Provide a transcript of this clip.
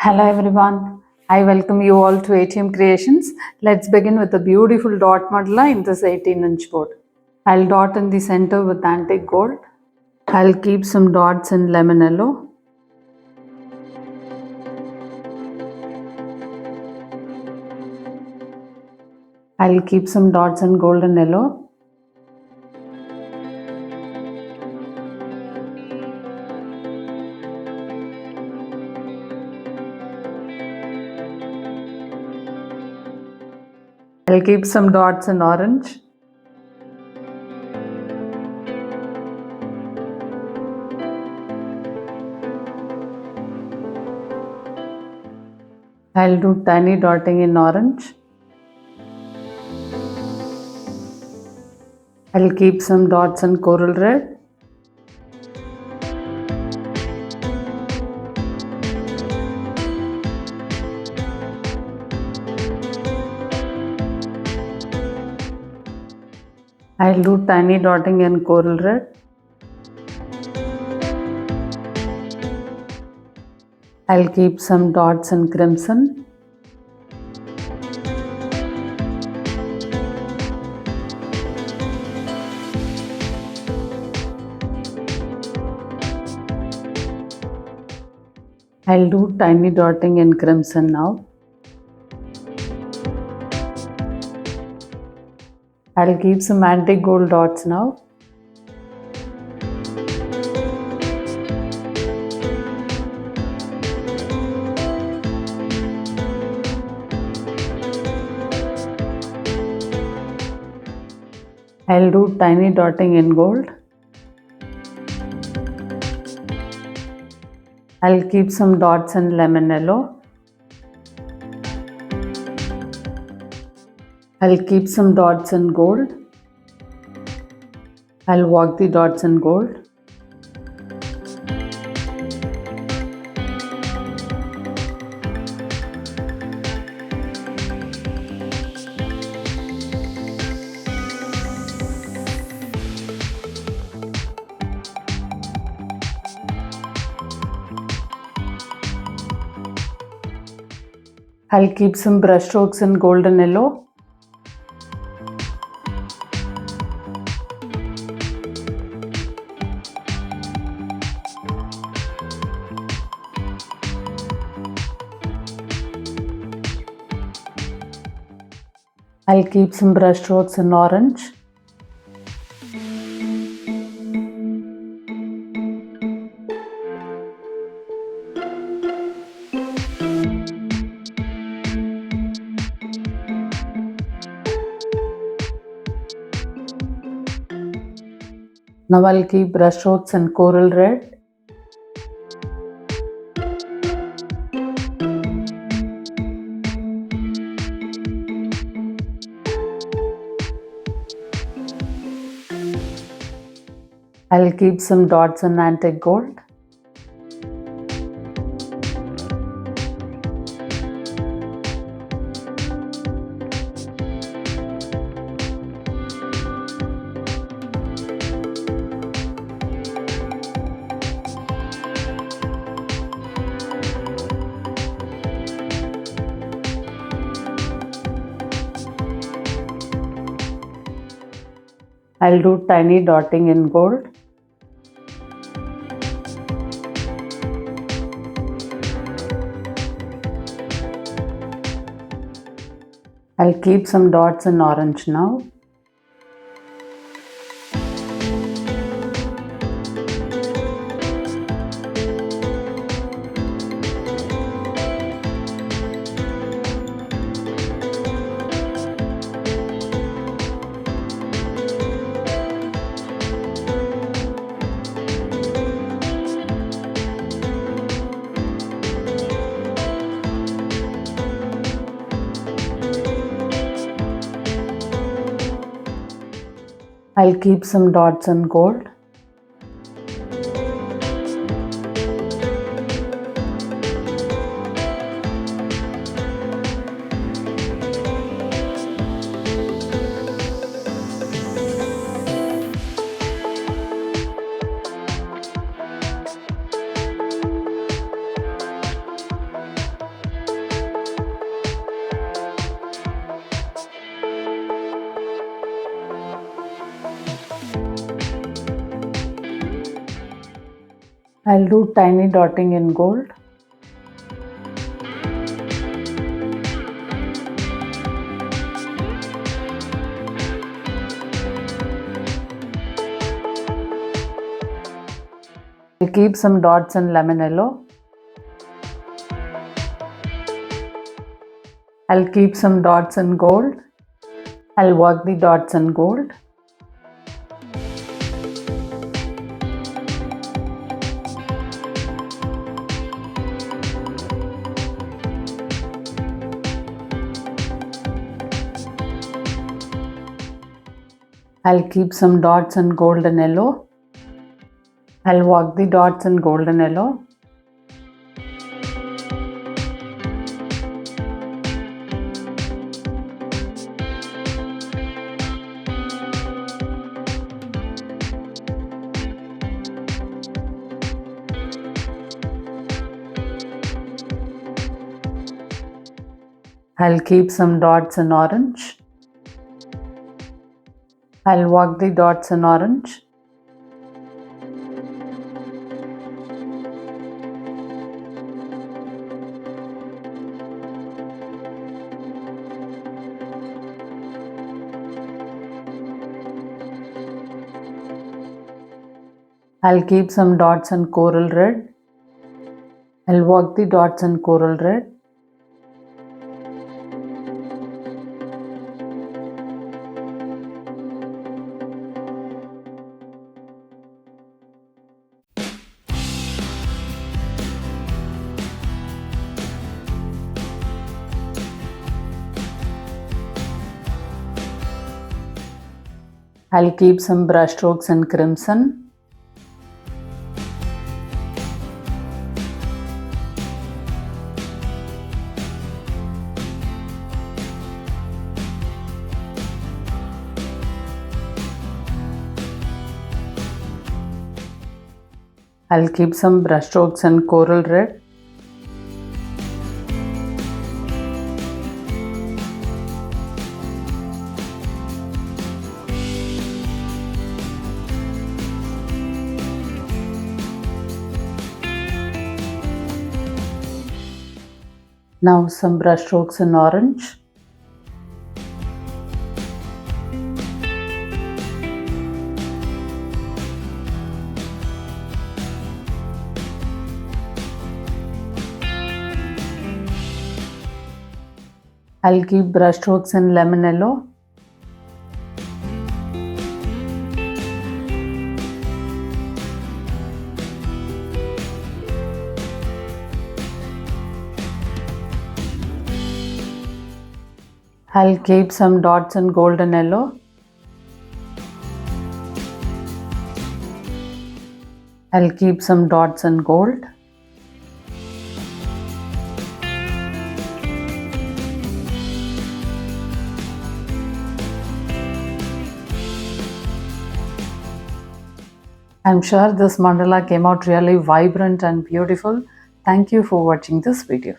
Hello everyone. I welcome you all to ATM Creations. Let's begin with a beautiful dot mandala in this 18-inch board. I'll dot in the center with antique gold. I'll keep some dots in lemon yellow. I'll keep some dots in golden yellow. I'll keep some dots in orange. I'll do tiny dotting in orange. I'll keep some dots in coral red. I'll do tiny dotting in coral red. I'll keep some dots in crimson. I'll do tiny dotting in crimson now. I'll keep some antique gold dots now. I'll do tiny dotting in gold. I'll keep some dots in lemon yellow. I'll keep some dots in gold. I'll work the dots in gold. I'll keep some brush strokes in golden yellow. I'll keep some brush strokes in orange. Now I'll keep brush strokes in coral red. I'll keep some dots in antique gold. I'll do tiny dotting in gold. I'll keep some dots in orange now. I'll keep some dots in gold. I'll do tiny dotting in gold. I'll keep some dots in lemon yellow. I'll keep some dots in gold. I'll work the dots in gold. I'll keep some dots in gold and yellow. I'll work the dots in gold and yellow. I'll keep some dots in orange. I'll work the dots in orange. I'll keep some dots in coral red. I'll work the dots in coral red. I'll keep some brush strokes in crimson. I'll keep some brush strokes in coral red. Now some brush strokes in orange. I'll keep brush strokes in lemon yellow. I'll keep some dots in golden yellow. I'll keep some dots in gold. I'm sure this mandala came out really vibrant and beautiful. Thank you for watching this video.